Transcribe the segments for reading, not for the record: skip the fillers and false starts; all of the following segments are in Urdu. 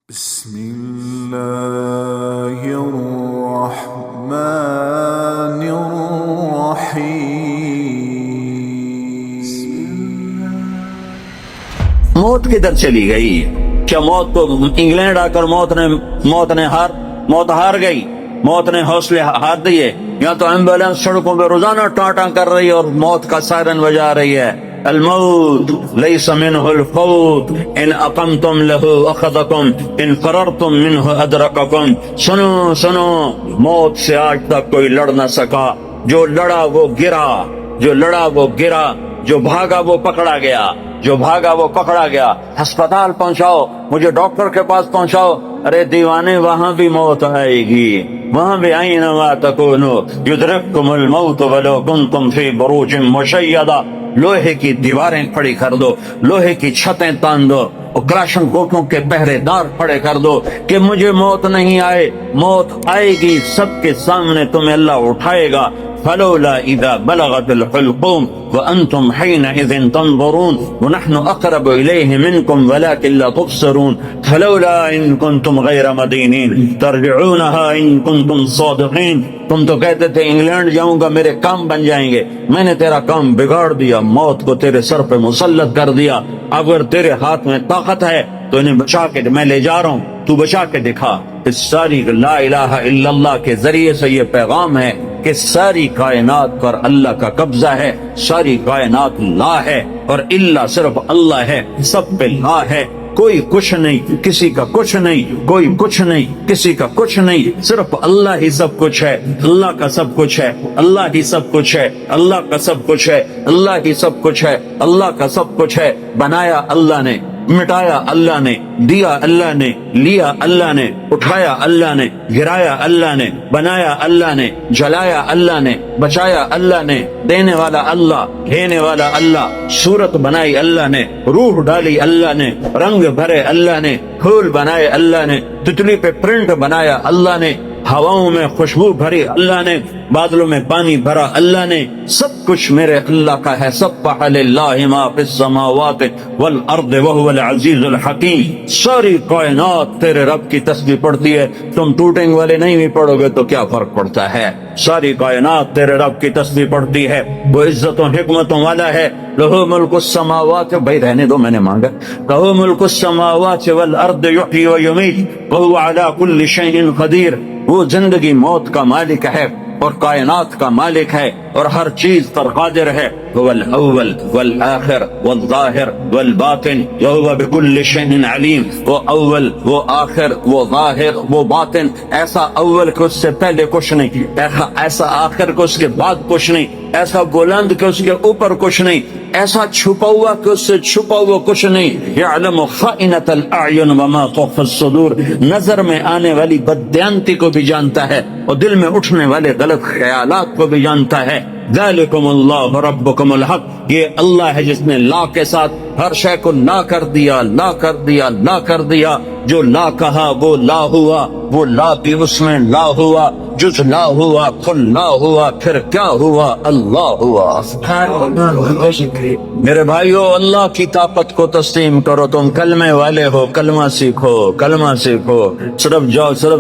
بسم الله الرحمن الرحيم. موت کدھر چلی گئی؟ کیا موت تو انگلینڈ آ کر موت ہار گئی؟ موت نے حوصلے ہار دیے؟ یا تو ایمبولینس سڑکوں پہ روزانہ ٹاٹاں کر رہی ہے اور موت کا سائرن بجا رہی ہے. الموت ليس منه الفوت ان اقمتم له اخذكم ان فررتم منه ادرككم. سنو موت سے آج تک کوئی لڑ نہ سکا. جو لڑا وہ گرا، جو لڑا وہ گرا، جو بھاگا وہ پکڑا گیا، جو بھاگا وہ پکڑا گیا. ہسپتال پہنچاؤ، مجھے ڈاکٹر کے پاس پہنچاؤ. ارے دیوانے، وہاں بھی موت آئے گی، وہاں بھی اینما تکونوا یدرککم الموت ولو کنتم فی بروج مشیدہ. لوہے کی دیواریں کھڑی کر دو، لوہے کی چھتیں تان دو اور کلاشن کوفوں کے پہرے دار کھڑے کر دو کہ مجھے موت نہیں آئے. موت آئے گی، سب کے سامنے تمہیں اللہ اٹھائے گا. فلولا اذا بلغت الحلقوم وانتم حينئذ تنظرون ونحن اقرب اليه منكم ولكن لا تبصرون. فلولا ان كنتم غير مدينين ترجعونها ان كنتم صادقين. تم تو کہتے تھے انگلینڈ جاؤں گا میرے کام بن جائیں گے، میں نے تیرا کام بگاڑ دیا، موت کو تیرے سر پہ مسلط کر دیا. اگر تیرے ہاتھ میں طاقت ہے تو انہیں بچا کے میں لے جا رہا ہوں، تو بچا کے دکھا. اس ساری لا الہ الا اللہ کے ذریعے سے یہ پیغام ہے کہ ساری کائنات پر اللہ کا قبضہ ہے، ساری کائنات لا ہے اور اللہ صرف اللہ ہے، سب پہ لا ہے. کوئی کچھ نہیں، کسی کا کچھ نہیں، کوئی کچھ نہیں، کسی کا کچھ نہیں، صرف اللہ ہی سب کچھ ہے. اللہ کا سب کچھ ہے، اللہ ہی سب کچھ ہے، اللہ کا سب کچھ ہے، اللہ ہی سب کچھ ہے، اللہ کا سب کچھ ہے. بنایا اللہ نے، مٹایا اللہ نے، دیا اللہ نے، لیا اللہ نے، اٹھایا اللہ نے، گرایا اللہ نے، بنایا اللہ نے، جلایا اللہ نے، بچایا اللہ نے. دینے والا اللہ، لینے والا اللہ. صورت بنائی اللہ نے، روح ڈالی اللہ نے، رنگ بھرے اللہ نے، پھول بنائے اللہ نے، تتلی پہ پرنٹ بنایا اللہ نے، ہواؤں میں خوشبو بھری اللہ نے، بادلوں میں پانی بھرا اللہ نے. سب کچھ میرے اللہ کا ہے. سبح للہ ما فی السماوات والارض وهو العزیز الحکیم. ساری کائنات تیرے رب کی تسبیح پڑھتی ہے. تم ٹوٹنگ والے نہیں بھی پڑھو گے تو کیا فرق پڑتا ہے؟ ساری کائنات تیرے رب کی تسبیح پڑھتی ہے. وہ عزتوں حکمتوں والا ہے. لہ ملک السماوات، بھائی رہنے دو، میں نے مانگا. لہ ملک السماوات والارض یحیی ویمیت وهو علی کل شیء قدیر. وہ زندگی موت کا مالک ہے اور کائنات کا مالک ہے اور ہر چیز پر قادر ہے. هو الاول والآخر والظاہر والباطن وهو بكل شيء علیم. وہ اول، وہ آخر، وہ ظاہر، وہ باطن. ایسا اول کہ اس سے پہلے کچھ نہیں، ایسا آخر کہ اس کے بعد کچھ نہیں، ایسا بلند کہ اس کے اوپر کچھ نہیں، ایسا چھپا ہوا کہ اس سے چھپا ہوا کچھ نہیں. یعلم خائنۃ الاعین وما تخفی الصدور. نظر میں آنے والی بددیانتی کو بھی جانتا ہے اور دل میں اٹھنے والے غلط خیالات کو بھی جانتا ہے. ذالکم اللہ ربکم الحق. یہ اللہ ہے جس نے لا کے ساتھ ہر شے کو لا کر دیا، لا کر دیا، لا کر دیا. جو لا کہا وہ لا ہوا، وہ لا بھی اس میں لا ہوا. جز لا ہوا، کل لا ہوا، پھر کیا ہوا؟ اللہ ہوا. میرے بھائیو، اللہ کی طاقت کو تسلیم کرو. تم کلمے والے ہو، کلمہ سیکھو، کلمہ سیکھو. صرف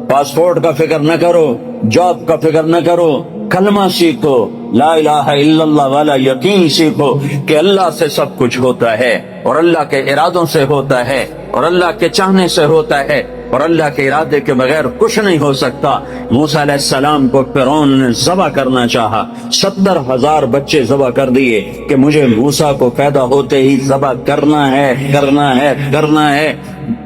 پاسپورٹ کا فکر نہ کرو، جاب کا فکر نہ کرو، کلمہ سیکھو. لا الہ الا اللہ والا یقین سیکھو کہ اللہ سے سب کچھ ہوتا ہے اور اللہ کے ارادوں سے ہوتا ہے اور اللہ کے چاہنے سے ہوتا ہے اور اللہ کے ارادے کے بغیر کچھ نہیں ہو سکتا. موسیٰ علیہ السلام کو فرعون نے ذبح کرنا چاہا، 70,000 بچے ذبح کر دیے کہ مجھے موسیٰ کو پیدا ہوتے ہی ذبح کرنا ہے، کرنا ہے، کرنا ہے.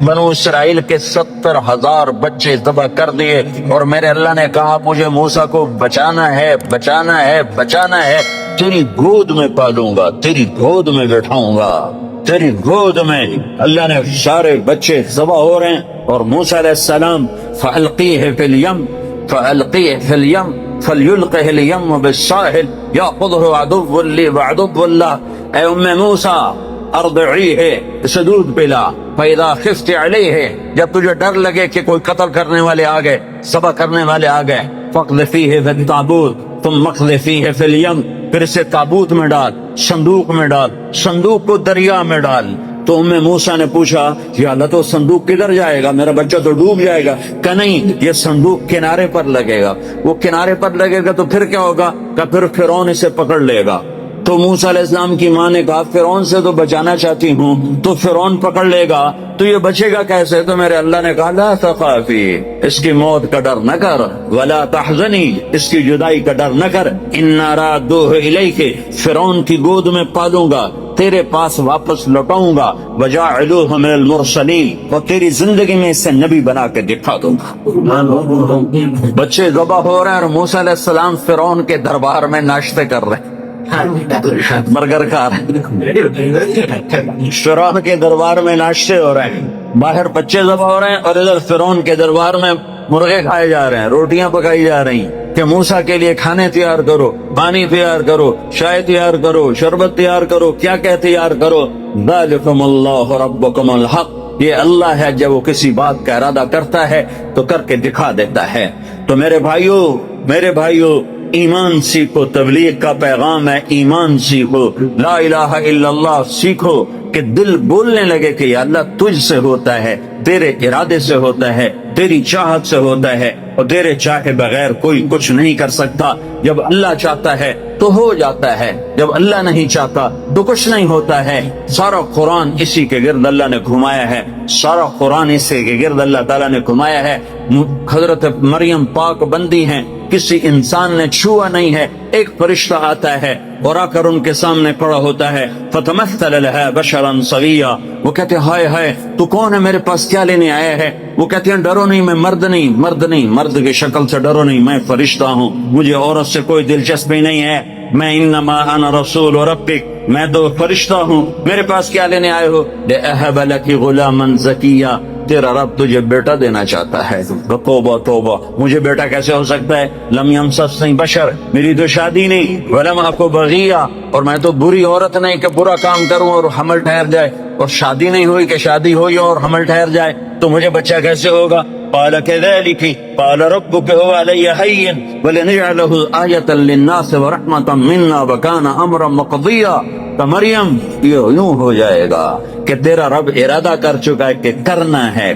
بنو اسرائیل کے 70,000 بچے ذبح کر دیے اور میرے اللہ نے کہا مجھے موسیٰ کو بچانا ہے، بچانا ہے، بچانا ہے. تیری گود میں پالوں گا، تیری گود میں بٹھاؤں گا، تیری گود میں. اللہ نے سارے بچے ذبح ہو رہے ہیں اور موسیٰ علیہ السلام فَأَلْقِيهِ فِي الْيَمِّ فَأَلْقِيهِ فِي الْيَمِّ فَلْيُلْقِهِ الْيَمُّ بِالسَّاحِلِ يَأْخُذْهُ عَدُوٌّ لِّي وَعَدُوٌّ لَّهُ. اے موسیٰ، ارضعیہ، اسے دودھ پلا. فَإِذَا خِفْتِ عَلَيْهِ، جب تجھے ڈر لگے کہ کوئی قتل کرنے والے آ گئے، ذبح کرنے والے آ گئے، فَاقْذِفِيهِ فِي التَّابُوتِ ثُمَّ اقْذِفِيهِ فِي الْيَمِّ، پھر اسے تابوت میں ڈال، صندوق میں ڈال، صندوق کو دریا میں ڈال. تو موسیٰ نے پوچھا یا اللہ تو صندوق کدھر جائے گا، میرا بچہ تو ڈوب جائے گا. کہ نہیں، یہ صندوق کنارے پر لگے گا. وہ کنارے پر لگے گا تو پھر کیا ہوگا، کہ پھر فرعون اسے پکڑ لے گا. تو موسیٰ علیہ السلام کی ماں نے کہا فرعون سے تو بچانا چاہتی ہوں، تو فرعون پکڑ لے گا تو یہ بچے گا کیسے؟ تو میرے اللہ نے کہا لا تخافی، اس کی موت کا ڈر نہ کر، ولا تحزنی، اس کی جدائی کا ڈر نہ کر، انا رادوہ الیک، فرعون کی گود میں پالوں گا، تیرے پاس واپس لوٹاؤں گا، وجاعلوہ من المرسلین، اور تیری زندگی میں اسے نبی بنا کے دکھا دوں گا. بچے ذبح ہو رہے ہیں اور موسیٰ علیہ السلام فرعون کے دربار میں ناشتے کر رہے ہیں، برگر کھا رہے ہیں، فرعون کے دربار میں ناشتے ہو رہے ہیں، باہر بچے ذبح ہو رہے ہیں اور ادھر فرعون کے دربار میں مرغے کھائے جا رہے ہیں، روٹیاں پکائی جا رہی ہیں کہ موسیٰ کے لیے کھانے تیار کرو، پانی تیار کرو، چائے تیار کرو، شربت تیار کرو، کیا کیا تیار کرو. ذالکم اللہ ربکم الحق، یہ اللہ ہے جب وہ کسی بات کا ارادہ کرتا ہے تو کر کے دکھا دیتا ہے. تو میرے بھائیو ایمان سیکھو، تبلیغ کا پیغام ہے، ایمان سیکھو، لا الہ الا اللہ سیکھو، کہ دل بولنے لگے کہ یا اللہ تجھ سے ہوتا ہے، تیرے ارادے سے ہوتا ہے، تیری چاہت سے ہوتا ہے، اور تیرے چاہے بغیر کوئی کچھ نہیں کر سکتا. جب اللہ چاہتا ہے تو ہو جاتا ہے، جب اللہ نہیں چاہتا تو کچھ نہیں ہوتا ہے. سارا قرآن اسی کے گرد اللہ نے گھمایا ہے، سارا قرآن اسی کے گرد اللہ تعالیٰ نے گھمایا ہے. حضرت مریم پاک بندی ہیں، کسی انسان نے چھوا نہیں ہے. ایک فرشتہ آتا ہے اور آ کر ان کے سامنے کھڑا ہوتا ہے، فتمثل لها بشرا سویا، وہ کہتے ہیں ہائے ہائے تو کون ہے، میرے پاس کیا لینے آیا ہے؟ وہ کہتے ہیں ڈرو نہیں، میں مرد کی شکل سے ڈرو نہیں، میں فرشتہ ہوں، مجھے عورت سے کوئی دلچسپی نہیں ہے، میں انما انا رسول ربک، میں تو فرشتہ ہوں، میرے پاس کیا لینے آئے ہو؟ لأہب لک غلاما زکیا، تیرا رب تجھے بیٹا دینا چاہتا ہے. توبہ توبہ، مجھے بیٹا کیسے ہو سکتا ہے؟ لم یمسسنی بشر، میری تو شادی نہیں، ولم اکو بغیہ، اور میں تو بری عورت نہیں کہ برا کام کروں اور حمل ٹھہر جائے، اور شادی نہیں ہوئی کہ شادی ہوئی اور حمل ٹھہر جائے، تو مجھے بچہ کیسے ہوگا؟ قال كذلك قال ربك هو علي هين ولنجعله آية للناس ورحمة منا وكان امرا مقضيا. تو مریم یہ یوں ہو جائے گا کہ تیرا رب ارادہ کر چکا ہے کہ کرنا ہے.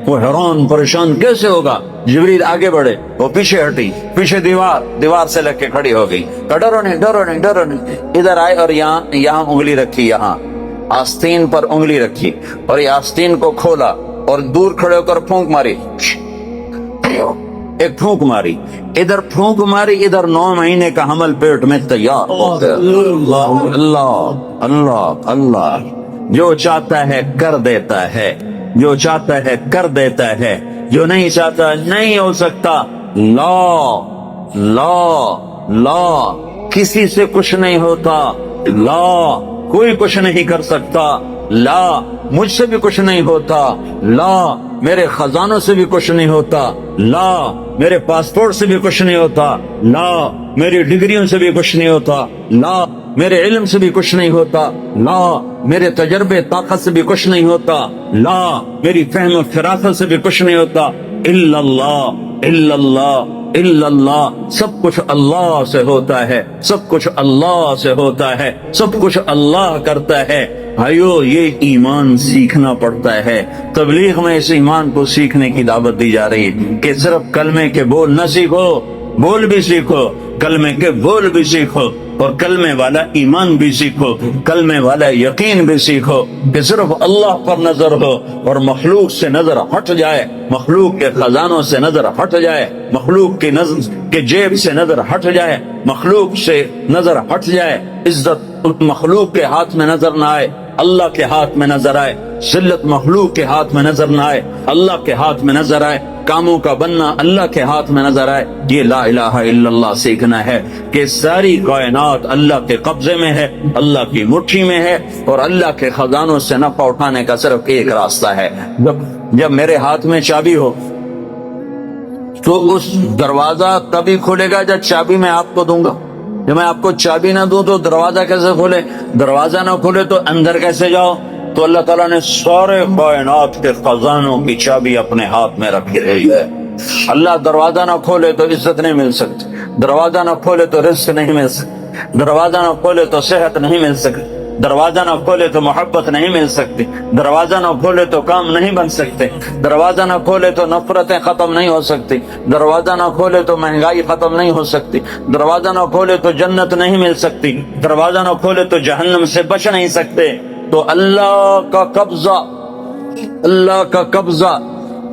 وہ حیران پریشان کیسے ہوگا؟ جبریل آگے بڑھے، وہ پیچھے ہٹی، پیچھے دیوار سے لگ کے کھڑی ہو گئی. ڈرو نہیں، ادھر آئے اور یہاں انگلی رکھی، یہاں آستین پر انگلی رکھی اور یہ آستین کو کھولا اور دور کھڑے ہو کر پھونک ماری، ایک پھونک ماری، ادھر پھونک ماری، ادھر 9 مہینے کا حمل پیٹ میں تیار ہو گیا. اللہ جو چاہتا ہے کر دیتا ہے، جو چاہتا ہے کر دیتا ہے، جو نہیں چاہتا نہیں ہو سکتا. لا کسی سے کچھ نہیں ہوتا، لا کوئی کچھ نہیں کر سکتا، لا مجھ سے بھی کچھ نہیں ہوتا، لا میرے خزانوں سے بھی کچھ نہیں ہوتا، لا میرے پاسپورٹ سے بھی کچھ نہیں ہوتا، لا میری ڈگریوں سے بھی کچھ نہیں ہوتا، لا میرے علم سے بھی کچھ نہیں ہوتا، لا میرے تجربے طاقت سے بھی کچھ نہیں ہوتا، لا میری فہم و فراست سے بھی کچھ نہیں ہوتا، الا اللہ، سب کچھ اللہ سے ہوتا ہے، سب کچھ اللہ سے ہوتا ہے، سب کچھ اللہ کرتا ہے. بھائیو یہ ایمان سیکھنا پڑتا ہے. تبلیغ میں اس ایمان کو سیکھنے کی دعوت دی جا رہی ہے کہ صرف کلمے کے بول نہ سیکھو، بول بھی سیکھو، کلمے کے بول بھی سیکھو، اور کلمے والا ایمان بھی سیکھو، کلمے والا یقین بھی سیکھو، کہ صرف اللہ پر نظر ہو اور مخلوق سے نظر ہٹ جائے، مخلوق کے خزانوں سے نظر ہٹ جائے، مخلوق کی نظر کے جیب سے نظر ہٹ جائے، مخلوق سے نظر ہٹ جائے، عزت مخلوق کے ہاتھ میں نظر نہ آئے، اللہ کے ہاتھ میں نظر آئے، ذلت مخلوق کے ہاتھ میں نظر نہ آئے، اللہ کے ہاتھ میں نظر آئے، کاموں کا بننا اللہ کے ہاتھ میں نظر آئے. یہ لا الہ الا اللہ سیکھنا ہے کہ ساری کائنات اللہ کے قبضے میں ہے، اللہ کی مٹھی میں ہے، اور اللہ کے خزانوں سے نفع اٹھانے کا صرف ایک راستہ ہے. جب میرے ہاتھ میں چابی ہو تو اس دروازہ تبھی کھلے گا جب چابی میں آپ کو دوں گا. جب میں آپ کو چابی نہ دوں تو دروازہ کیسے کھولے؟ دروازہ نہ کھولے تو اندر کیسے جاؤ؟ تو اللہ تعالیٰ نے سارے کائنات کے خزانوں کی چابی اپنے ہاتھ میں رکھی رہی ہے. اللہ دروازہ نہ کھولے تو عزت نہیں مل سکتی، دروازہ نہ کھولے تو رزق نہیں مل سکتا، دروازہ نہ کھولے تو صحت نہیں مل سکتی، دروازہ نہ کھولے تو محبت نہیں مل سکتی، دروازہ نہ کھولے تو کام نہیں بن سکتے، دروازہ نہ کھولے تو نفرتیں ختم نہیں ہو سکتی، دروازہ نہ کھولے تو مہنگائی ختم نہیں ہو سکتی، دروازہ نہ کھولے تو جنت نہیں مل سکتی، دروازہ نہ کھولے تو جہنم سے بچ نہیں سکتے۔ تو اللہ کا قبضہ، اللہ کا قبضہ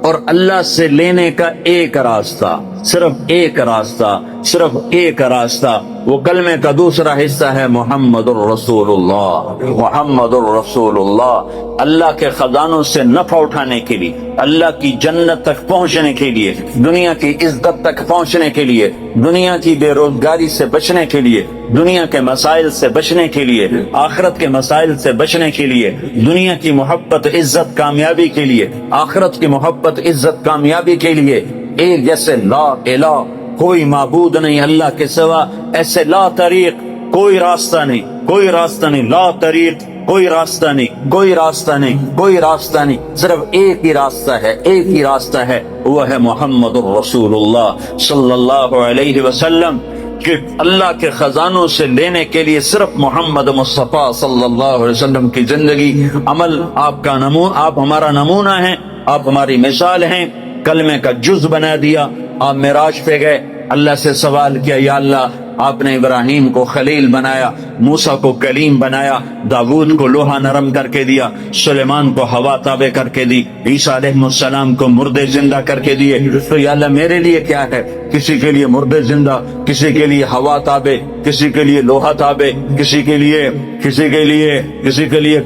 اور اللہ سے لینے کا ایک راستہ، صرف ایک راستہ، صرف ایک راستہ، وہ کلمے کا دوسرا حصہ ہے محمد الرسول اللہ، محمد الرسول اللہ۔ اللہ کے خزانوں سے نفع اٹھانے کے لیے، اللہ کی جنت تک پہنچنے کے لیے، دنیا کی عزت تک پہنچنے کے لیے، دنیا کی بے روزگاری سے بچنے کے لیے، دنیا کے مسائل سے بچنے کے لیے، آخرت کے مسائل سے بچنے کے لیے، دنیا کی محبت عزت کامیابی کے لیے، آخرت کی محبت عزت کامیابی کے لیے، ایک جیسے لا الہ، کوئی معبود نہیں اللہ کے سوا، ایسے لا طریق، کوئی راستہ نہیں، کوئی راستہ نہیں، لا طریق، کوئی راستہ نہیں، کوئی راستہ نہیں، کوئی راستہ نہیں، صرف ایک ہی راستہ ہے، ایک ہی راستہ ہے، وہ ہے محمد الرسول اللہ صلی اللہ علیہ وسلم۔ کہ اللہ کے خزانوں سے لینے کے لیے صرف محمد مصطفیٰ صلی اللہ علیہ وسلم کی زندگی، عمل، آپ کا نمونہ، آپ ہمارا نمونہ ہیں، آپ ہماری مثال ہیں۔ کلمے کا جز بنا دیا، آپ معراج پہ گئے، اللہ سے سوال کیا، یا اللہ آپ نے ابراہیم کو خلیل بنایا، موسیٰ کو کلیم بنایا، داؤد کو لوہا نرم کر کے دیا، سلیمان کو ہوا تابع کر کے دی، عیسیٰ علیہ السلام کو مردے زندہ کر کے دیے، تو یا اللہ میرے لیے کیا ہے؟ کسی کے لیے مردے زندہ، کسی کے لیے ہوا تابع، کسی کے لیے لوہا تابع، کسی کے لیے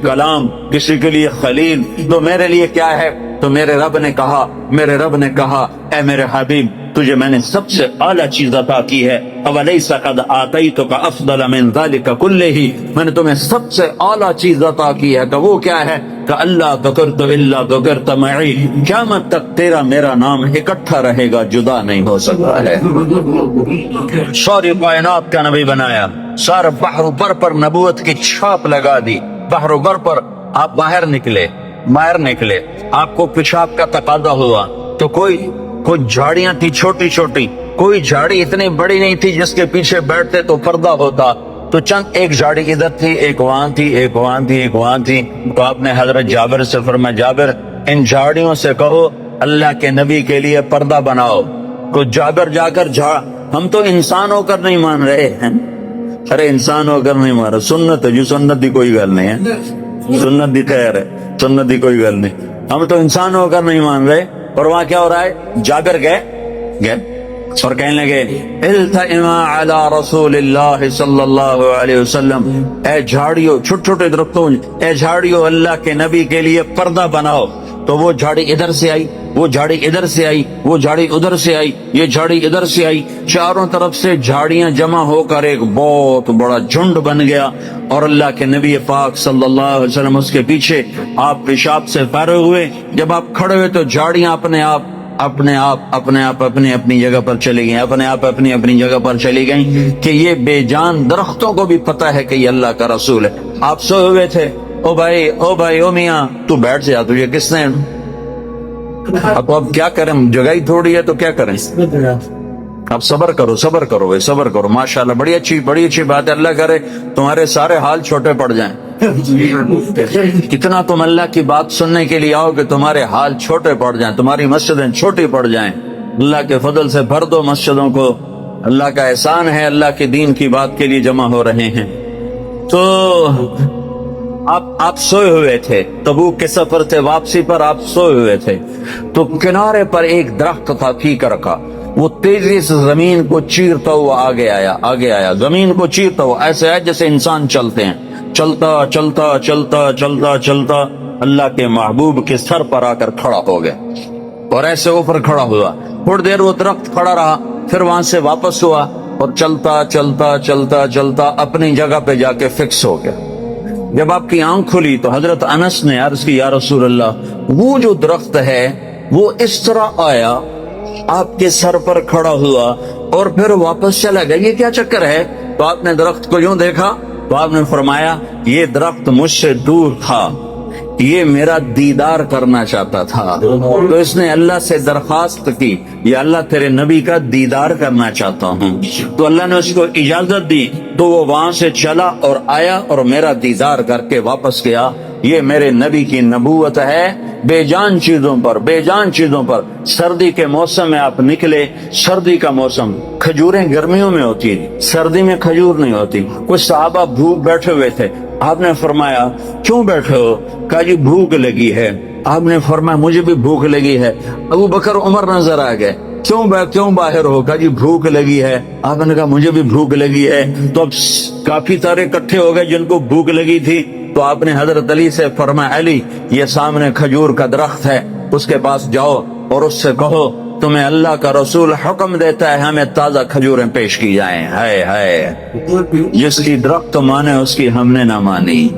کلام، کسی کے لیے خلیل، تو میرے لیے کیا ہے؟ تو میرے رب نے کہا اے میرے حبیب، تجھے میں نے سب سے اعلیٰ چیز عطا کی ہے، اولیس قد آتیتک افضل من ذلک کلہ، میں نے تمہیں سب سے اعلیٰ چیز عطا کی ہے، کہ وہ کیا ہے؟ کہ اللہ ذکرت الا ذکرت معی، قیامت تک تیرا میرا نام اکٹھا رہے گا، جدا نہیں ہو سکتا ہے۔ ساری کائنات کا نبی بنایا، سارے بحر و بر پر نبوت کی چھاپ لگا دی، بحر و بر پر آپ باہر نکلے، آپ کو پیشاب کا تقاضا ہوا تو کوئی جھاڑیاں تھی چھوٹی چھوٹی، کوئی جھاڑی اتنی بڑی نہیں تھی جس کے پیچھے بیٹھتے تو پردہ ہوتا، تو چند ایک جھاڑی ادھر تھی، ایک وہاں تھی، ایک وہاں تھی، ایک وہاں تھی، تو آپ نے حضرت جابر سے فرمایا، جابر ان جھاڑیوں سے کہو اللہ کے نبی کے لیے پردہ بناؤ۔ تو جابر جا کر ہم تو انسان ہو کر نہیں مان رہے ہیں، ارے انسان ہو کر نہیں مان رہے، سنت ہے، جو سنت دی کوئی گل نہیں ہے، سنت دی خیر ہے، سنت دی کوئی گل نہیں، ہم تو انسان ہو کر نہیں مان رہے۔ اور وہاں کیا ہو رہا ہے؟ جابر گئے اور کہنے لگے، التئما علی رسول اللہ صلی اللہ علیہ وسلم، اے جھاڑیوں، چھوٹے چھوٹے درختوں، اے جھاڑیوں اللہ کے نبی کے لیے پردہ بناؤ۔ تو وہ جھاڑی ادھر سے آئی، وہ جھاڑی ادھر سے آئی، وہ جھاڑی ادھر سے آئی، یہ جھاڑی ادھر سے آئی، چاروں طرف سے جھاڑیاں جمع ہو کر ایک بہت بڑا جھنڈ بن گیا، اور اللہ کے نبی پاک صلی اللہ علیہ وسلم اس کے پیچھے، آپ پیشاب سے فارغ ہوئے، جب آپ کھڑے ہوئے تو جھاڑیاں اپنے آپ اپنی جگہ پر چلی گئیں، اپنی جگہ پر چلی گئیں، کہ یہ بے جان درختوں کو بھی پتہ ہے کہ یہ اللہ کا رسول ہے۔ آپ سوئے ہوئے تھے، او بھائی او میاں تو بیٹھ جا، تجھے کس نے؟ اب کیا کریں، جگہ ہی تھوڑی ہے تو کیا کریں؟ اب صبر کرو، ماشاءاللہ بڑی اچھی بات ہے، اللہ کرے تمہارے سارے حال چھوٹے پڑ جائیں۔ کتنا تم اللہ کی بات سننے کے لیے آؤ کہ تمہارے حال چھوٹے پڑ جائیں، تمہاری مسجدیں چھوٹی پڑ جائیں۔ اللہ کے فضل سے بھر دو مسجدوں کو، اللہ کا احسان ہے، اللہ کے دین کی بات کے لیے جمع ہو رہے ہیں۔ تو آپ سوئے ہوئے تھے، تبوک کے سفر سے واپسی پر آپ سوئے ہوئے تھے، تو کنارے پر ایک درخت تھا فیکر کا، وہ تیزی سے زمین کو چیرتا ہوا آگے آیا، زمین کو چیرتا ہوا، ایسے ہے جیسے انسان چلتے ہیں، چلتا اللہ کے محبوب کے سر پر آ کر کھڑا ہو گیا، اور ایسے اوپر کھڑا ہوا، تھوڑی دیر وہ درخت کھڑا رہا، پھر وہاں سے واپس ہوا، اور چلتا اپنی جگہ پہ جا کے فکس ہو گیا۔ جب آپ کی آنکھ کھلی تو حضرت انس نے عرض کی، یا رسول اللہ، وہ جو درخت ہے وہ اس طرح آیا، آپ کے سر پر کھڑا ہوا اور پھر واپس چلا گیا، یہ کیا چکر ہے؟ تو آپ نے درخت کو یوں دیکھا، تو آپ نے فرمایا، یہ درخت مجھ سے دور تھا، یہ میرا دیدار کرنا چاہتا تھا، تو اس نے اللہ سے درخواست کی یا اللہ تیرے نبی کا دیدار کرنا چاہتا ہوں، تو اللہ نے اس کو اجازت دی، تو وہ وہاں سے چلا اور آیا اور میرا دیدار کر کے واپس گیا۔ یہ میرے نبی کی نبوت ہے۔ بے جان چیزوں پر، بے جان چیزوں پر، سردی کے موسم میں آپ نکلے، سردی کا موسم، کھجوریں گرمیوں میں ہوتی، سردی میں کھجور نہیں ہوتی۔ کچھ صحابہ بھوک بیٹھے ہوئے تھے، آپ نے فرمایا کیوں بیٹھے ہو؟ کہا جی بھوک لگی ہے۔ آپ نے فرمایا مجھے بھی بھوک لگی ہے۔ ابو بکر عمر نظر آ گئے، کیوں باہر ہو؟ کہا جی بھوک لگی ہے۔ آپ نے کہا مجھے بھی بھوک لگی ہے۔ تو اب کافی سارے اکٹھے ہو گئے جن کو بھوک لگی تھی، تو آپ نے حضرت علی سے فرمایا علی یہ سامنے کھجور کا درخت ہے، اس کے پاس جاؤ اور اس سے کہو تمہیں اللہ کا رسول حکم دیتا ہے ہمیں تازہ کھجوریں پیش کی جائیں۔ ہائے ہائے، جس کی درخت مانے اس کی ہم نے نہ مانی۔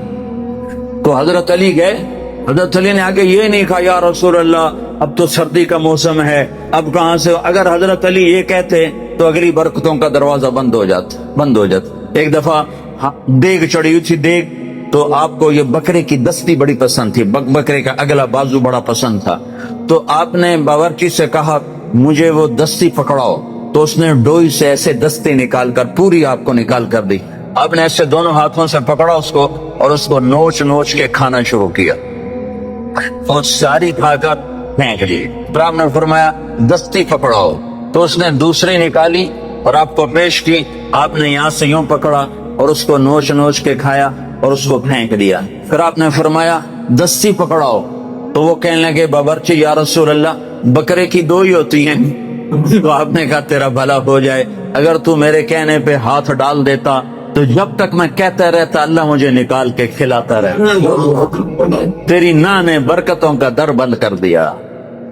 تو حضرت علی گئے، حضرت علی نے آگے یہ نہیں کہا یا رسول اللہ اب تو سردی کا موسم ہے، اب کہاں سے؟ اگر حضرت علی یہ کہتے تو اگلی برکتوں کا دروازہ بند ہو جاتا۔ ایک دفعہ دیگ چڑھی ہوئی تھی، دیگ، تو آپ کو یہ بکرے کی دستی بڑی پسند تھی، بکرے کا اگلا بازو بڑا پسند تھا، تو آپ نے باورچی سے کہا مجھے وہ دستی پکڑاؤ، تو اس نے ڈوئی سے ایسے دستی نکال کر پوری آپ کو نکال کر دی۔ آپ نے ایسے دونوں ہاتھوں سے پکڑا اس کو اور اس کو نوچ نوچ کے کھانا شروع کیا اور ساری کھا کر پھینک دی۔ پھر آپ نے فرمایا دستی پکڑاؤ، تو اس نے دوسری نکالی اور آپ کو پیش کی۔ آپ نے یہاں سے یوں پکڑا اور اس کو نوچ نوچ کے کھایا اور اس کو پھینک دیا۔ پھر آپ نے فرمایا دستی پکڑاؤ، تو وہ کہنے لگے باورچی یا رسول اللہ بکرے کی دو ہی ہوتی ہیں۔ تو آپ نے کہا تیرا بھلا ہو جائے، اگر تو میرے کہنے پہ ہاتھ ڈال دیتا تو جب تک میں کہتا رہتا اللہ مجھے نکال کے کھلاتا رہتا۔ تیری نا نے برکتوں کا در بند کر دیا۔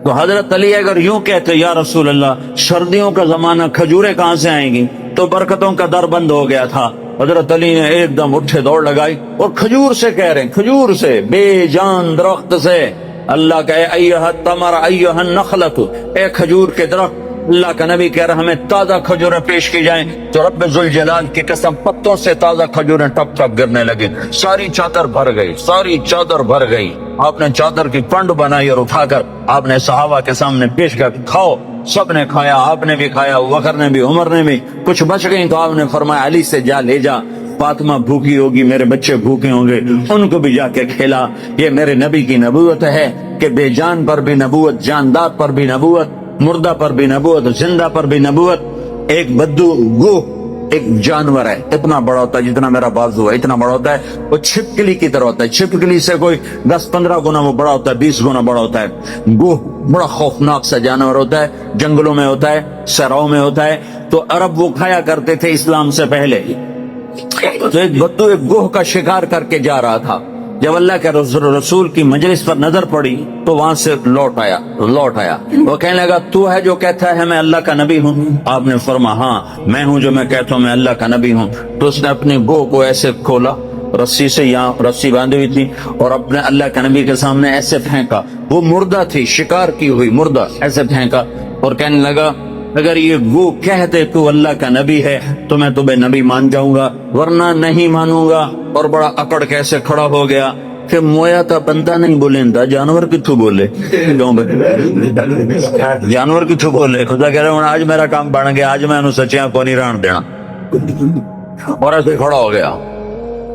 تو حضرت علی اگر یوں کہتے یا رسول اللہ سردیوں کا زمانہ کھجوریں کہاں سے آئیں گی، تو برکتوں کا در بند ہو گیا تھا۔ حضرت علی نے ایک دم اٹھے دوڑ لگائی اور کھجور سے کہہ رہے ہیں، کھجور سے، بے جان درخت سے، اللہ کا ایھا التمر ایھا النخلۃ، اے کھجور کے درخت، اللہ کا نبی کہہ رہا ہمیں تازہ کھجوریں پیش کی جائیں، تو رب ذوالجلال کی قسم پتوں سے تازہ کھجوریں ٹپ ٹپ گرنے لگی، ساری چادر بھر گئی، ساری چادر بھر گئی۔ آپ نے چادر کی پنڈ بنائی اور اٹھا کر آپ نے صحابہ کے سامنے پیش کر کھاؤ۔ سب نے کھایا، آپ نے بھی کھایا، بکر نے بھی، عمر نے بھی۔ کچھ بچ گئی تو آپ نے فرمایا علی سے جا لے جا، فاطمہ بھوکی ہوگی، میرے بچے بھوکے ہوں گے، ان کو بھی جا کے کھلا۔ یہ میرے نبی کی نبوت ہے کہ بے جان پر بھی نبوت، جاندار پر بھی نبوت، مردہ پر بھی نبوت، زندہ پر بھی نبوت۔ ایک بدو گو ایک جانور ہے، اتنا بڑا ہوتا ہے جتنا میرا بازو ہے، اتنا بڑا ہوتا ہے، وہ چھپکلی کی طرح ہوتا ہے، چھپکلی سے کوئی 10-15 گنا وہ بڑا ہوتا ہے، 20 گنا بڑا ہوتا ہے۔ گو بڑا خوفناک سا جانور ہوتا ہے، جنگلوں میں ہوتا ہے، صحراؤں میں ہوتا ہے، تو عرب وہ کھایا کرتے تھے اسلام سے پہلے۔ تو ایک بدو ایک گوہ کا شکار کر کے جا رہا تھا، جب اللہ کے رسول کی مجلس پر نظر پڑی تو وہاں سے لوٹ آیا۔ وہ کہنے لگا تو ہے جو کہتا ہے میں اللہ کا نبی ہوں؟ آپ نے فرمایا ہاں میں ہوں جو میں کہتا ہوں میں اللہ کا نبی ہوں۔ تو اس نے اپنے گوہ کو ایسے کھولا، رسی سے یہاں رسی باندھی ہوئی تھی، اور اپنے اللہ کے نبی کے سامنے ایسے پھینکا، وہ مردہ تھی، شکار کی ہوئی مردہ، ایسے پھینکا اور کہنے لگا اگر یہ گو کہہ دے تو اللہ کا نبی ہے تو میں تمہیں نبی مان جاؤں گا، ورنہ نہیں مانوں گا۔ اور بڑا اکڑ کیسے کھڑا ہو گیا کہ مویا تا بندہ نہیں بولیندا، جانور کتھوں بولے، جانور کتھوں بولے۔ خدا کہہ رہا ہوں آج میرا کام بن گیا، آج میں انہوں سچیاں کو نہیں ران دینا، اور ایسے کھڑا ہو گیا۔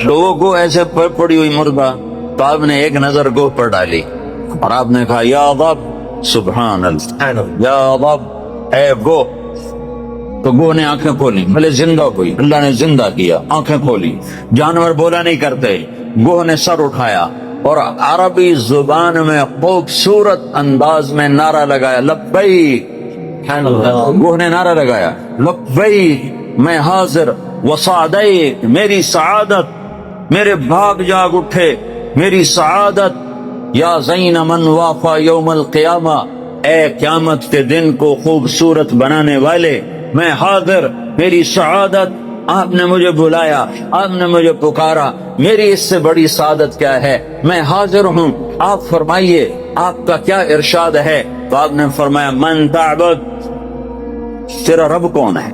لوگوں کو ایسے پڑی ہوئی مردہ، تو آپ نے ایک نظر گوہ پر ڈالی اور آپ نے کہا یا رب سبحان اللہ، یا رب اے گو۔ تو گو نے آنکھیں کھولی، بھلے زندہ ہوئی، اللہ نے زندہ کیا، آنکھیں کھولی۔ جانور بولا نہیں کرتے، گو نے سر اٹھایا اور عربی زبان میں خوبصورت انداز میں نعرہ لگایا لبیک۔ گو نے نعرہ لگایا لبیک، میں حاضر، وسعدیک، میری سعادت، میرے بھاگ جاگ اٹھے میری سعادت، یا زین من وافا یوم القیامہ، اے قیامت کے دن کو خوبصورت بنانے والے، میں حاضر، میری سعادت، آپ نے مجھے بلایا، آپ نے مجھے پکارا، میری اس سے بڑی سعادت کیا ہے، میں حاضر ہوں، آپ فرمائیے آپ کا کیا ارشاد ہے۔ تو آپ نے فرمایا من تعبد، تیرا رب کون ہے؟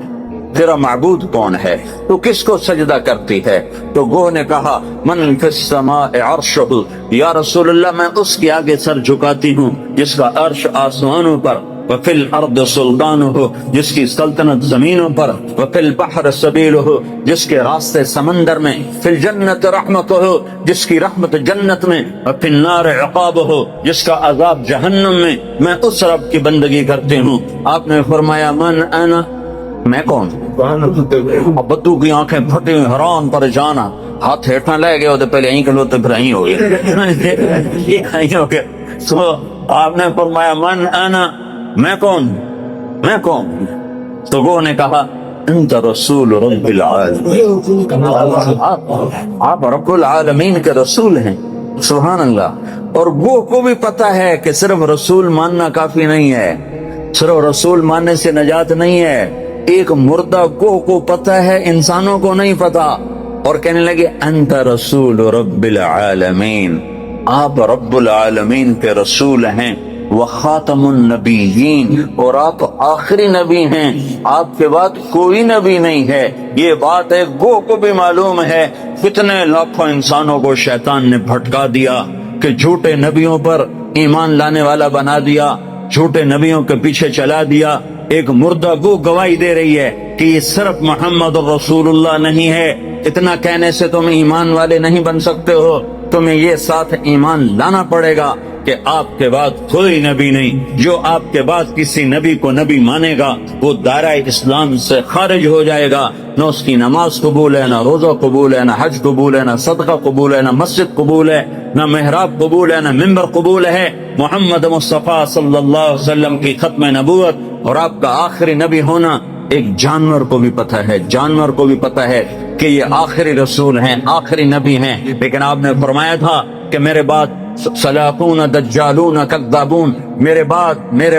تیرا معبود کون ہے؟ تو کس کو سجدہ کرتی ہے؟ تو گو نے کہا من فی السماء عرشہ، یا رسول اللہ میں اس کے آگے سر جھکاتی ہوں جس کا عرش آسمانوں پر، وفی الارض سلطانہ، جس کی سلطنت زمینوں پر، وفی البحر سبیلہ، جس کے راستے سمندر میں، فی الجنت رحمتہ، جس کی رحمت جنت میں، وفی النار عقابہ، جس کا عذاب جہنم میں، میں اس رب کی بندگی کرتی ہوں۔ آپ نے فرمایا من انا، میں کون؟ بدو کی آنکھیں پھٹی ہوئی، حیران پریشان، ہاتھ ہیٹھاں لے گئے تو پہلے یہیں کھلو تو پھر یہیں ہو گیا۔ تو آپ نے فرمایا من انا، میں کون؟ میں کون؟ تو وہ نے کہا انت رسول رب العالمین، آپ رب العالمین کے رسول ہیں۔ سبحان اللہ۔ اور وہ کو بھی پتا ہے کہ صرف رسول ماننا کافی نہیں ہے، صرف رسول ماننے سے نجات نہیں ہے۔ ایک مردہ کو پتا ہے، انسانوں کو نہیں پتا، اور کہنے لگے انت رسول رب العالمین، آپ رب العالمین کے رسول ہیں، وخاتم النبیین، اور آپ آخری نبی ہیں، آپ کے بعد کوئی نبی نہیں ہے۔ یہ بات ہے گو کو بھی معلوم ہے۔ کتنے لاکھوں انسانوں کو شیطان نے بھٹکا دیا کہ جھوٹے نبیوں پر ایمان لانے والا بنا دیا، جھوٹے نبیوں کے پیچھے چلا دیا۔ ایک مردہ گو گواہی دے رہی ہے کہ یہ صرف محمد رسول اللہ نہیں ہے، اتنا کہنے سے تم ایمان والے نہیں بن سکتے ہو، تمہیں یہ ساتھ ایمان لانا پڑے گا کہ آپ کے بعد کوئی نبی نہیں۔ جو آپ کے بعد کسی نبی کو نبی مانے گا وہ دائرہ اسلام سے خارج ہو جائے گا، نہ اس کی نماز قبول ہے، نہ روزہ قبول ہے، نہ حج قبول ہے، نہ صدقہ قبول ہے، نہ مسجد قبول ہے، نہ محراب قبول ہے، نہ ممبر قبول ہے۔ محمد مصطفیٰ صلی اللہ علیہ وسلم کی ختم نبوت اور آپ کا آخری نبی ہونا ایک جانور کو بھی پتہ ہے، جانور کو بھی پتہ ہے کہ یہ آخری رسول ہیں، آخری نبی ہیں۔ لیکن آپ نے فرمایا تھا کہ میرے بعد سلاطون دجالون کذابون، میرے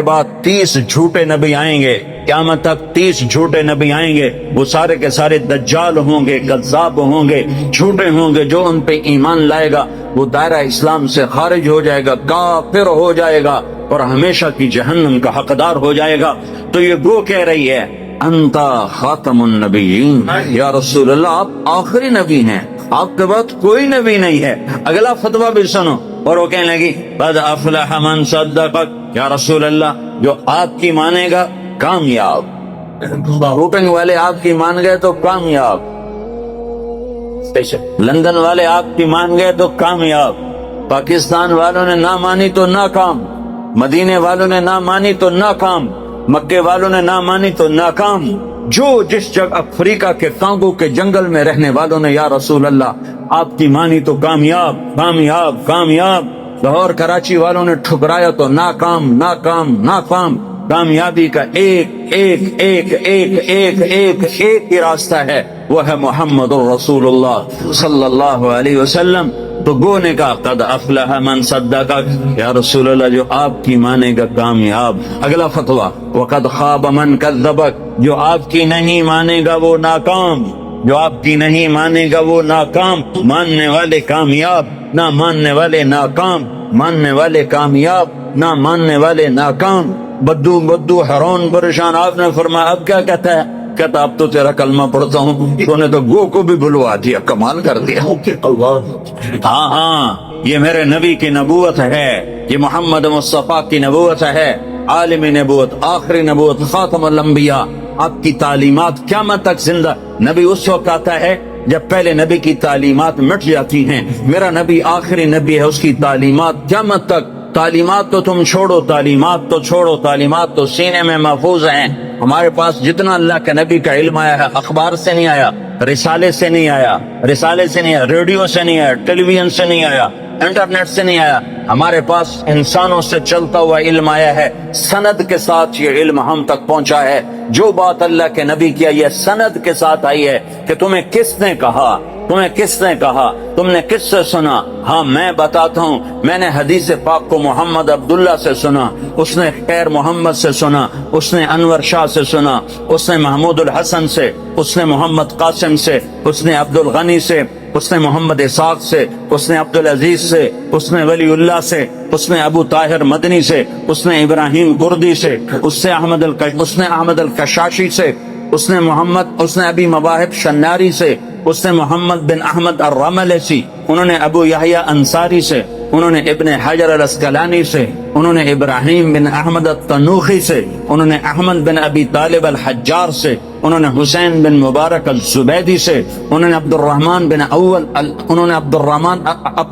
بعد 30 جھوٹے نبی آئیں گے، قیامت تک 30 جھوٹے نبی آئیں گے، وہ سارے کے سارے دجال ہوں گے، کذاب ہوں گے، جھوٹے ہوں گے۔ جو ان پہ ایمان لائے گا وہ دائرہ اسلام سے خارج ہو جائے گا، کافر ہو جائے گا اور ہمیشہ کی جہنم کا حقدار ہو جائے گا۔ تو یہ گو کہہ رہی ہے انتا خاتم النبیین، یا رسول اللہ آپ آخری نبی ہیں، آپ کے بعد کوئی نبی نہیں ہے۔ اگلا فتویٰ بھی سنو، اور وہ کہنے لگی قد افلح من صدقک، یا رسول اللہ جو آپ کی مانے گا کامیاب، روٹنگ والے آپ کی مان گئے تو کامیاب، لندن والے آپ کی مان گئے تو کامیاب، پاکستان والوں نے نہ مانی تو ناکام، مدینے والوں نے نہ مانی تو ناکام، مکے والوں نے نہ مانی تو ناکام، جو جس جگہ افریقہ کے کانگو کے جنگل میں رہنے والوں نے یا رسول اللہ آپ کی مانی تو کامیاب کامیاب کامیاب، لاہور کراچی والوں نے ٹھکرایا تو ناکام ناکام ناکام۔ کامیابی کا ایک ایک ایک ایک ایک ایک ایک ہی راستہ ہے، وہ ہے محمد رسول اللہ صلی اللہ علیہ وسلم۔ تو گو نے کہا قد افلح من صدقک، یا رسول اللہ جو آپ کی مانے گا کامیاب۔ اگلا فتویٰ وقد خاب من کذبک، جو آپ کی نہیں مانے گا وہ ناکام، جو آپ کی نہیں مانے گا وہ ناکام۔ ماننے والے کامیاب، نہ ماننے والے ناکام، ماننے والے کامیاب، نہ ماننے والے ناکام۔ بدو حیران پریشان۔ آپ نے فرمایا اب کیا کہتا ہے؟ کہتا اب تو تیرا کلمہ پڑھتا ہوں، تو نے تو گو کو بھی بلوا دیا، کمال کر دیا۔ ہاں یہ میرے نبی کی نبوت ہے، یہ محمد مصطفیٰ کی نبوت ہے، عالمی نبوت، آخری نبوت، خاتم الانبیاء۔ آپ کی تعلیمات قیامت تک زندہ۔ نبی اس وقت آتا ہے جب پہلے نبی کی تعلیمات مٹ جاتی ہیں، میرا نبی آخری نبی ہے، اس کی تعلیمات قیامت تک۔ تعلیمات تو تم چھوڑو، تعلیمات تو چھوڑو، تعلیمات تو سینے میں محفوظ ہیں۔ ہمارے پاس جتنا اللہ کے نبی کا علم آیا ہے اخبار سے نہیں آیا، رسالے سے نہیں آیا، ریڈیو سے نہیں آیا، ٹیلی ویژن سے نہیں آیا، انٹرنیٹ سے نہیں آیا، ہمارے پاس انسانوں سے چلتا ہوا علم آیا ہے، سند کے ساتھ یہ علم ہم تک پہنچا ہے۔ جو بات اللہ کے نبی کیا یہ سند کے ساتھ آئی ہے کہ تمہیں کس نے کہا، تمہیں کس نے کہا، تم نے کس سے سنا؟ ہاں میں بتاتا ہوں، میں نے حدیث پاک کو محمد عبداللہ سے سنا، اس نے خیر محمد سے سنا، اس نے انور شاہ سے سنا، اس نے محمود الحسن سے، اس نے محمد قاسم سے، اس نے عبد الغنی سے، اس نے محمد اسحاق سے، اس نے عبدالعزیز سے، اس نے ولی اللہ سے، اس نے ابو طاہر مدنی سے، اس نے ابراہیم کردی سے، اس نے احمد الکشاشی سے، اس نے ابی مواہب شناری سے، اس نے محمد بن احمد الرملسی، انہوں نے ابو یحییٰ انصاری سے، انہوں نے ابن حجر الاسقلانی سے، انہوں نے ابراہیم بن احمد التنوخی سے، انہوں نے احمد بن ابی طالب الحجار سے، انہوں نے حسین بن مبارک الزبیدی سے، انہوں نے عبد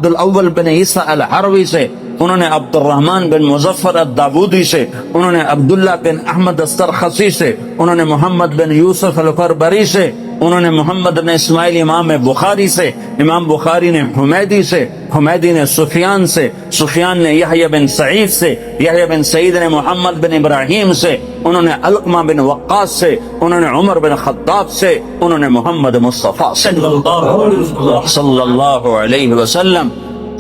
الاول بن عیسیٰ الحروی سے، انہوں نے عبد الرحمن بن مظفر الداودی سے، انہوں نے عبداللہ بن احمد السرخسی سے، انہوں نے محمد بن یوسف الفربری سے، انہوں نے محمد بن اسماعیل امام بخاری سے، امام بخاری نے حمیدی سے، حمیدی نے سفیان سے، سفیان نے یحییٰ بن سعید سے، یحییٰ بن سعید نے محمد بن ابراہیم سے، انہوں نے علقمہ بن وقاص سے، انہوں نے عمر بن خطاب سے، انہوں نے محمد مصطفیٰ صلی اللہ علیہ وسلم۔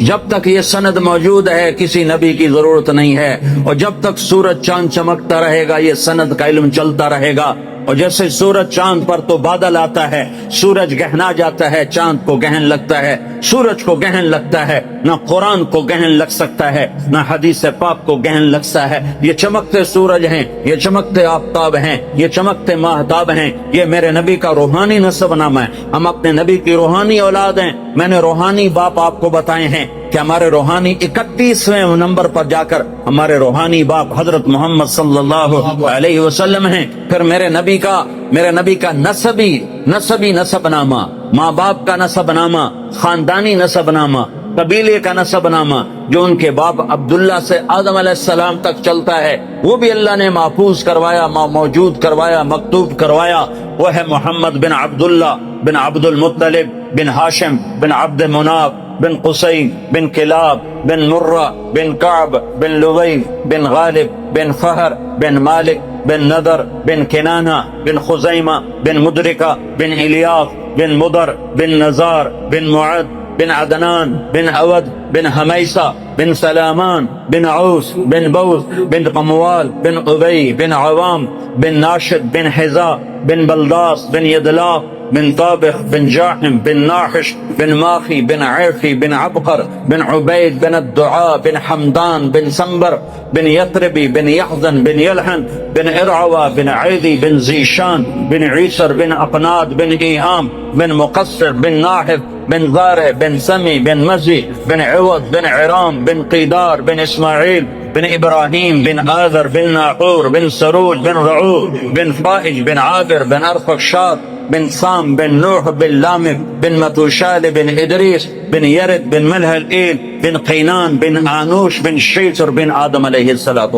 جب تک یہ سند موجود ہے کسی نبی کی ضرورت نہیں ہے، اور جب تک سورج چاند چمکتا رہے گا یہ سند کا علم چلتا رہے گا۔ اور جیسے سورج چاند پر تو بادل آتا ہے، سورج گہنا جاتا ہے، چاند کو گہن لگتا ہے، سورج کو گہن لگتا ہے، نہ قرآن کو گہن لگ سکتا ہے، نہ حدیث پاک کو گہن لگتا ہے۔ یہ چمکتے سورج ہیں، یہ چمکتے آفتاب ہیں، یہ چمکتے ماہتاب ہیں، یہ میرے نبی کا روحانی نسب نامہ ہے۔ ہم اپنے نبی کی روحانی اولاد ہیں۔ میں نے روحانی باپ آپ کو بتائے ہیں کہ ہمارے روحانی 31ویں نمبر پر جا کر ہمارے روحانی باپ حضرت محمد صلی اللہ علیہ وسلم ہیں۔ پھر میرے نبی کا نسبی نسب نامہ، ماں باپ کا نسب نامہ، خاندانی نسب نامہ، قبیلے کا نسب نامہ، جو ان کے باپ عبداللہ سے آدم علیہ السلام تک چلتا ہے، وہ بھی اللہ نے محفوظ کروایا، موجود کروایا، مکتوب کروایا۔ وہ ہے محمد بن عبداللہ بن عبد المطلب بن ہاشم بن عبد مناف بن قصی بن کلاب بن مرہ بن کعب بن لوی بن غالب بن فہر بن مالک بن نضر بن کنانہ بن خزیمہ بن مدرکہ بن الیاس بن مضر بن نزار بن معد بن عدنان بن عود بن حمیسہ بن سلامان بن عوس بن بوس بن قموال بن ابی بن عوام بن ناشد بن حذاء بن بلداس بن یدلاف بن طابخ بن جاحم بن ناحش بن ماخی بن عیفی بن عبقر بن عبید بن الدعاء بن حمدان بن سنبر بن یطربی بن یحزن بن یلحن بن ارعوى بن عیدی بن زیشان بن عیسر بن اقناد بن ایہام بن مقصر بن ناحف بن زارع بن سمی بن مزی بن عوض بن عرام بن قیدار بن اسماعیل بن ابراہیم بن آذر بن ناقور بن سروج بن رعوب بن فائج بن عابر بن ارفقشاد بن سام بن نوح بن لامک بن متوشال بن ادریس بن یرد بن ملح الایل بن قینان بن آنوش بن شیطر بن آدم علیہ السلام۔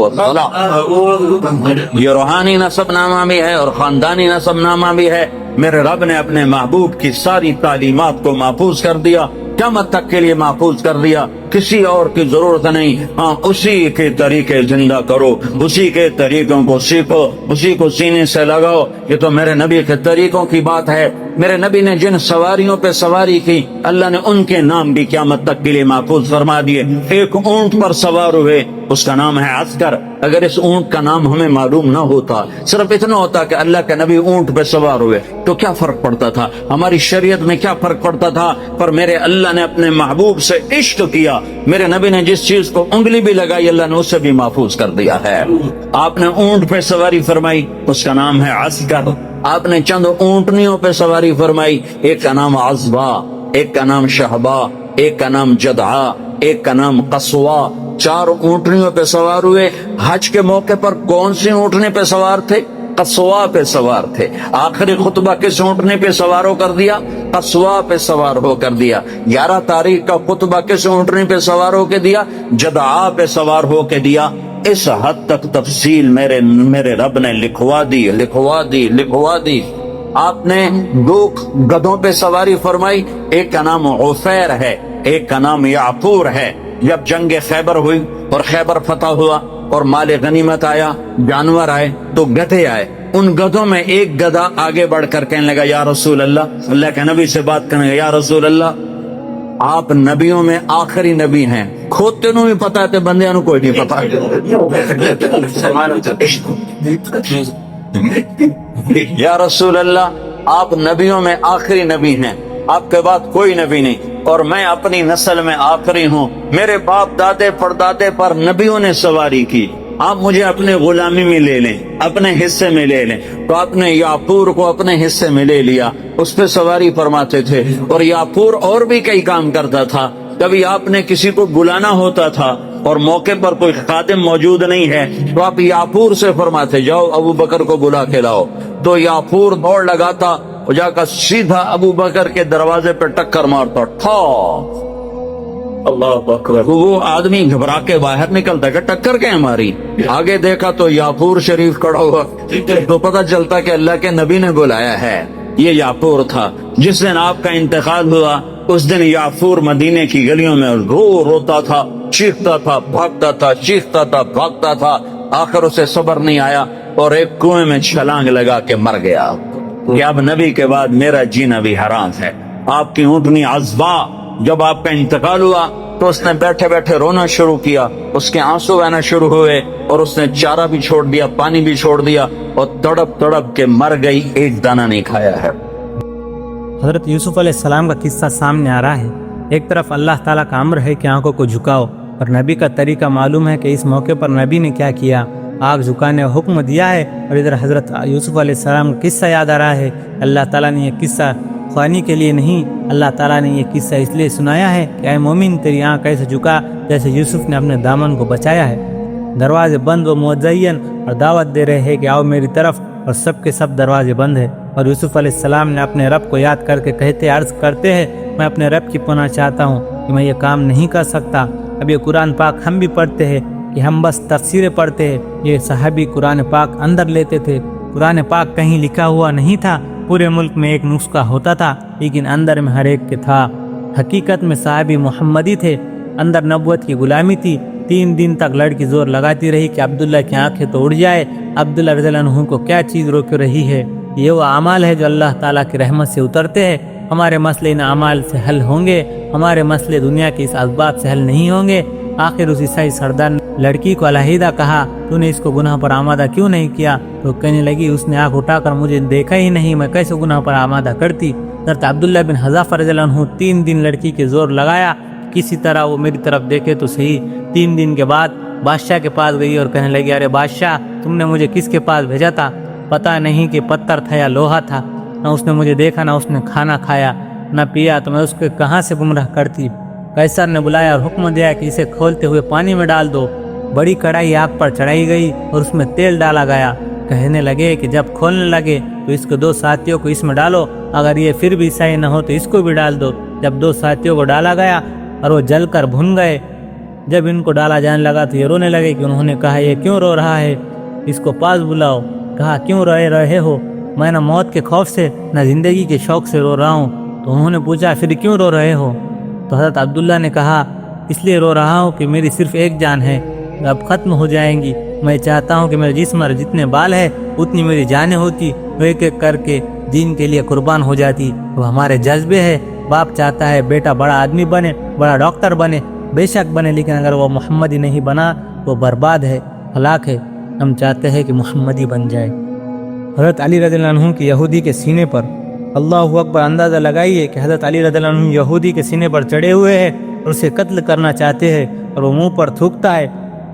یہ روحانی نسب نامہ بھی ہے اور خاندانی نسب نامہ بھی ہے۔ میرے رب نے اپنے محبوب کی ساری تعلیمات کو محفوظ کر دیا، قیامت تک کے لیے محفوظ کر دیا، کسی اور کی ضرورت نہیں۔ ہاں، اسی کے طریقے زندہ کرو، اسی کے طریقوں کو سیکھو، اسی کو سینے سے لگاؤ۔ یہ تو میرے نبی کے طریقوں کی بات ہے۔ میرے نبی نے جن سواریوں پہ سواری کی، اللہ نے ان کے نام بھی قیامت تک کے لیے محفوظ فرما دیے۔ ایک اونٹ پر سوار ہوئے، اس کا نام ہے عسکر۔ اگر اس اونٹ کا نام ہمیں معلوم نہ ہوتا، صرف اتنا ہوتا کہ اللہ کے نبی اونٹ پہ سوار ہوئے، تو کیا فرق پڑتا تھا؟ ہماری شریعت میں کیا فرق پڑتا تھا؟ پر میرے اللہ نے اپنے محبوب سے عشق کیا۔ میرے نبی نے جس چیز کو انگلی بھی لگائی، اللہ نے اسے بھی محفوظ کر دیا ہے۔ آپ نے اونٹ پہ سواری فرمائی، اس کا نام ہے عسکر۔ آپ نے چند اونٹنیوں پہ سواری فرمائی، ایک کا نام عزبا، ایک کا نام شہبا، ایک کا نام جدعا، ایک کا نام قصوا۔ 4 اونٹنیوں پہ سوار ہوئے۔ حج کے موقع پر کون سی اونٹنے پہ سوار تھے؟ قصوا پہ سوار تھے۔ آخری خطبہ کس اونٹنے پہ سوار ہو کر دیا؟ قصوا پہ سوار ہو کر دیا۔ 11 تاریخ کا خطبہ کس اونٹنے پہ سوار ہو کے دیا؟ جدعا پہ سوار ہو کے دیا۔ اس حد تک تفصیل میرے رب نے لکھوا دی۔ آپ نے 2 گدھوں پہ سواری فرمائی، ایک کا نام عفیر ہے، ایک کا نام یعفور ہے۔ جب جنگ خیبر ہوئی اور خیبر فتح ہوا اور مال غنیمت آیا، جانور آئے، تو گدھے آئے۔ ان گدھوں میں ایک گدھا آگے بڑھ کر کہنے لگا، یا رسول اللہ، اللہ کے نبی سے بات کرنے لگا، یا رسول اللہ، آپ نبیوں میں آخری نبی ہیں۔ کھوتے نو بھی پتا ہے، بندیاں نو کوئی نہیں پتا۔ یا رسول اللہ، آپ نبیوں میں آخری نبی ہیں، آپ کے بعد کوئی نبی نہیں، اور میں اپنی نسل میں آخری ہوں۔ میرے باپ دادے پردادے پر نبیوں نے سواری کی، آپ مجھے اپنے غلامی میں لے لیں، اپنے حصے میں لے لیں۔ تو آپ نے یاپور کو اپنے حصے میں لے لیا، اس پہ سواری فرماتے تھے، اور یاپور اور بھی کئی کام کرتا تھا۔ کبھی آپ نے کسی کو بلانا ہوتا تھا اور موقع پر کوئی خادم موجود نہیں ہے تو آپ یاپور سے فرماتے جاؤ ابو بکر کو بلا کے لاؤ، تو یاپور دوڑ لگاتا اور جا کر سیدھا ابو بکر کے دروازے پہ ٹکر مارتا، ٹھا، اللہ اکبر۔ وہ آدمی گھبرا کے باہر نکلتا کہ ٹکر کے ہماری، آگے دیکھا تو یاپور شریف کھڑا ہوا، تو پتہ چلتا کہ اللہ کے نبی نے بلایا ہے۔ یہ یاپور تھا۔ جس دن آپ کا انتقال ہوا اس دن یاپور مدینے کی گلیوں میں روتا تھا، چیختا تھا، بھاگتا تھا، چیختا تھا، بھاگتا تھا، آخر اسے صبر نہیں آیا اور ایک کنویں میں چھلانگ لگا کے مر گیا کہ اب نبی کے بعد میرا جینا بھی حرام ہے۔ آپ کی اونٹنی عذبا جب آپ کا انتقال ہوا تو اس نے بیٹھے بیٹھے رونا شروع کیا، اس کے آنسو بہنا شروع ہوئے اور اس نے چارہ بھی چھوڑ دیا، پانی بھی چھوڑ دیا اور تڑپ تڑپ کے مر گئی، ایک دانہ نہیں کھایا ہے۔ حضرت یوسف علیہ السلام کا قصہ سامنے آ رہا ہے۔ ایک طرف اللہ تعالیٰ کا امر ہے کہ آنکھوں کو جھکاؤ، اور نبی کا طریقہ معلوم ہے کہ اس موقع پر نبی نے کیا کیا، آنکھ جھکانے کا حکم دیا ہے۔ اور ادھر حضرت یوسف علیہ السلام کا قصہ یاد آ رہا ہے۔ اللہ تعالیٰ نے یہ قصہ خوانی کے لیے نہیں، اللہ تعالیٰ نے یہ قصہ اس لیے سنایا ہے کہ اے مومن تیری آنکھ ایسے جھکا جیسے یوسف نے اپنے دامن کو بچایا ہے۔ دروازے بند و مزین اور دعوت دے رہے ہیں کہ آؤ میری طرف، اور سب کے سب دروازے بند ہیں۔ اور یوسف علیہ السلام نے اپنے رب کو یاد کر کے عرض کرتے ہیں میں اپنے رب کی پناہ چاہتا ہوں کہ میں یہ کام نہیں کر سکتا۔ اب یہ قرآن پاک ہم بھی پڑھتے ہیں کہ ہم بس تفسیریں پڑھتے ہیں، یہ صحابی قرآن پاک اندر لیتے تھے۔ قرآن پاک کہیں لکھا ہوا نہیں تھا، پورے ملک میں ایک نسخہ ہوتا تھا لیکن اندر میں ہر ایک کے تھا۔ حقیقت میں صحابی محمدی تھے، اندر نبوت کی غلامی تھی۔ 3 دن تک لڑکی زور لگاتی رہی کہ عبداللہ کی آنکھیں تو اڑ جائے، عبداللہ رضی اللہ عنہ کو کیا چیز روک رہی ہے۔ یہ وہ اعمال ہے جو اللہ تعالیٰ کی رحمت سے اترتے ہیں۔ ہمارے مسئلے ان اعمال سے حل ہوں گے، ہمارے مسئلے دنیا کے اس اسباب سے حل نہیں ہوں گے۔ آخر اس عیسائی سردار نے لڑکی کو علیحدہ کہا تو نے اس کو گناہ پر آمادہ کیوں نہیں کیا؟ تو کہنے لگی اس نے آنکھ اٹھا کر مجھے دیکھا ہی نہیں، میں کیسے گناہ پر آمادہ کرتی؟ حضرت عبداللہ بن حذافہ رضی اللہ عنہ 3 دن لڑکی کے زور لگایا کسی طرح وہ میری طرف دیکھے تو صحیح۔ 3 دن کے بعد بادشاہ کے پاس گئی اور کہنے لگی ارے بادشاہ تم نے مجھے کس کے پاس بھیجا تھا؟ پتہ نہیں کہ پتھر تھا یا لوہا تھا، نہ اس نے مجھے دیکھا، نہ اس نے کھانا کھایا نہ پیا، تو میں اس کو کہاں سے گمراہ کرتی؟ قیصر نے بلایا اور حکم دیا کہ اسے کھولتے ہوئے پانی میں ڈال دو۔ بڑی کڑھائی آگ پر چڑھائی گئی اور اس میں تیل ڈالا گیا۔ کہنے لگے کہ جب کھولنے لگے تو اس کو 2 ساتھیوں کو اس میں ڈالو، اگر یہ پھر بھی صحیح نہ ہو تو اس کو بھی ڈال دو۔ جب 2 ساتھیوں کو ڈالا گیا اور وہ جل کر بھن گئے، جب ان کو ڈالا جانے لگا تو یہ رونے لگے کہ انہوں نے کہا یہ کیوں رو رہا ہے؟ اس کو پاس بلاؤ۔ کہا کیوں روئے رہے ہو؟ میں نہ موت کے خوف سے نہ زندگی کے شوق سے رو رہا ہوں۔ تو انہوں نے پوچھا پھر کیوں رو رہے ہو؟ تو حضرت عبداللہ نے کہا اس لیے رو رہا ہوں کہ میری صرف ایک جان ہے، اب ختم ہو جائیں گی۔ میں چاہتا ہوں کہ میرے جسم پر جتنے بال ہیں اتنی میری جانیں ہوتی، وہ ایک ایک کر کے دین کے لیے قربان ہو جاتی۔ وہ ہمارے جذبے ہے، باپ چاہتا ہے بیٹا بڑا آدمی بنے، بڑا ڈاکٹر بنے، بے شک بنے، لیکن اگر وہ محمدی نہیں بنا وہ برباد ہے، ہلاک ہے۔ ہم چاہتے ہیں کہ محمدی بن جائے۔ حضرت علی رضی اللہ عنہ کی یہودی کے سینے پر، اللہ اکبر، اندازہ لگائیے کہ حضرت علی رضی اللہ عنہ یہودی کے سینے پر چڑھے ہوئے ہیں اور اسے قتل کرنا چاہتے ہیں، اور وہ منہ پر تھوکتا ہے،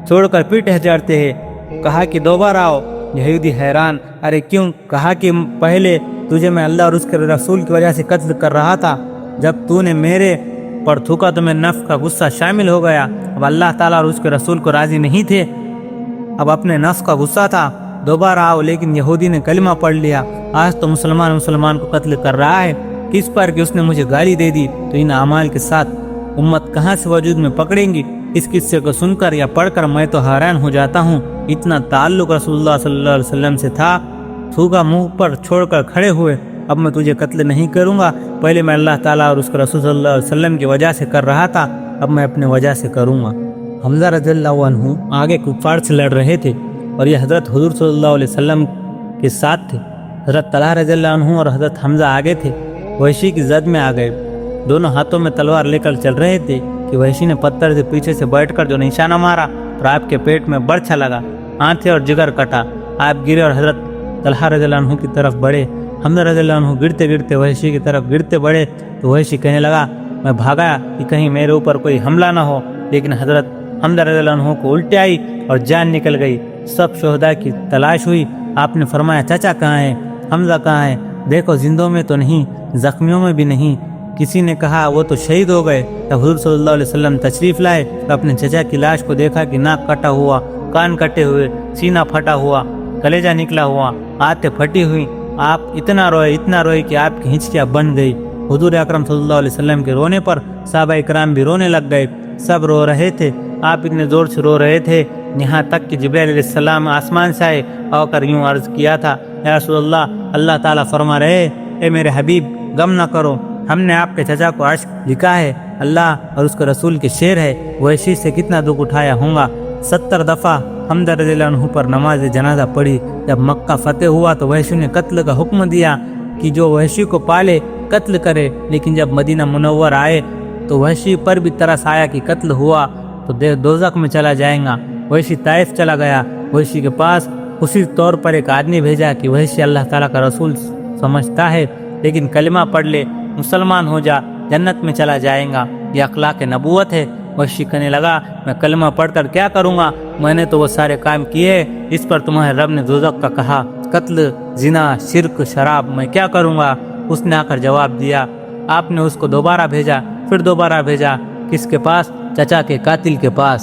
چھوڑ کر پیٹ چڑھتے ہیں۔ کہا کہ دوبارہ آؤ۔ یہودی حیران، ارے کیوں؟ کہا کہ پہلے تجھے میں اللہ اور اس کے رسول کی وجہ سے قتل کر رہا تھا، جب تو نے میرے پر تھوکا تو میرے نفس کا غصہ شامل ہو گیا، اب اللہ تعالیٰ اور اس کے رسول کو راضی نہیں تھے، اب اپنے نفس کا غصہ تھا۔ دوبارہ آؤ۔ لیکن یہودی نے کلمہ پڑھ لیا، آج تو مسلمان کو قتل کر رہا ہے، کس پر کہ اس نے مجھے گالی دے دی، تو ان اعمال کے ساتھ امت کہاں سے وجود میں پکڑیں گی؟ اس قصے کو سن کر یا پڑھ کر میں تو حیران ہو جاتا ہوں، اتنا تعلق رسول اللہ صلی اللہ علیہ وسلم سے تھا۔ تھوکا منہ پر چھوڑ کر کھڑے ہوئے، اب میں تجھے قتل نہیں کروں گا، پہلے میں اللہ تعالیٰ اور اس کے رسول صلی اللہ علیہ وسلم کی وجہ سے کر رہا تھا، اب میں اپنے وجہ سے کروں گا۔ حمزہ رضی اللہ عنہ آگے کفار سے لڑ رہے تھے اور یہ حضرت حضور صلی اللہ علیہ وسلم کے ساتھ تھے۔ حضرت طلحہ رضی اللہ عنہ اور حضرت حمزہ آگے تھے۔ وحشی کی زد میں آ گئے، دونوں ہاتھوں میں تلوار لے کر چل رہے تھے کہ وحشی نے پتھر سے پیچھے سے بیٹھ کر جو نشانہ مارا اور آپ کے پیٹ میں برچھا لگا، آنتیں اور جگر کٹا، آپ گرے اور حضرت طلحہ رضی اللہ عنہ کی طرف بڑھے۔ حمزہ رضی اللہ عنہ گرتے گرتے وحشی کی طرف گرتے بڑھے تو وحشی کہنے لگا میں بھاگا کہ کہیں میرے اوپر کوئی حملہ نہ ہو، لیکن حضرت حمزہ رضی اللہ عنہ کو الٹی آئی اور جان نکل گئی۔ سب شہداء کی تلاش ہوئی۔ آپ نے فرمایا چچا کہاں ہے، حمزہ کہاں ہے؟ دیکھو زندوں میں تو نہیں، زخمیوں میں بھی نہیں۔ کسی نے کہا وہ تو شہید ہو گئے۔ جب حضور صلی اللہ علیہ وسلم تشریف لائے تو اپنے چچا کی لاش کو دیکھا کہ ناک کٹا ہوا، کان کٹے ہوئے، سینہ پھٹا ہوا، کلیجہ نکلا ہوا، آنتیں پھٹی ہوئی۔ آپ اتنا روئے کہ آپ کی ہنچکیاں بن گئی۔ حضور اکرم صلی اللہ علیہ وسلم کے رونے پر صحابہ کرام بھی رونے لگ گئے۔ سب رو رہے تھے، آپ اتنے زور سے رو رہے تھے یہاں تک کہ جبرائیل علیہ السلام آسمان سے آئے اور کر یوں عرض کیا تھا، یا رسول اللہ تعالیٰ فرما رہے اے میرے حبیب غم نہ کرو، ہم نے آپ کے چچا کو عشق لکھا ہے، اللہ اور اس کے رسول کے شعر ہے، وحشی سے کتنا دکھ اٹھایا ہوں گا۔ 70 دفعہ حمزہ رضی اللہ عنہ پر نماز جنازہ پڑھی۔ جب مکہ فتح ہوا تو وحشی نے قتل کا حکم دیا کہ جو وحشی کو پالے قتل کرے، لیکن جب مدینہ منور آئے تو وحشی پر بھی ترس آیا کہ قتل ہوا تو دوزخ میں چلا جائے گا۔ وحشی طائف چلا گیا۔ وحشی کے پاس اسی طور پر ایک آدمی بھیجا کہ وحشی اللہ تعالیٰ کا رسول سمجھتا ہے، لیکن کلمہ پڑھ لے، مسلمان ہو جا، جنت میں چلا جائے گا، یہ اخلاق نبوت ہے۔ وحشی کہنے لگا میں کلمہ پڑھ کر کیا کروں گا، میں نے تو وہ سارے کام کیے اس پر تمہارے رب نے دوزخ کا کہا، قتل، زنا، شرک، شراب، میں کیا کروں گا؟ اس نے آ کر جواب دیا۔ آپ نے اس کو دوبارہ بھیجا، پھر دوبارہ بھیجا، کس کے پاس؟ چچا کے قاتل کے پاس۔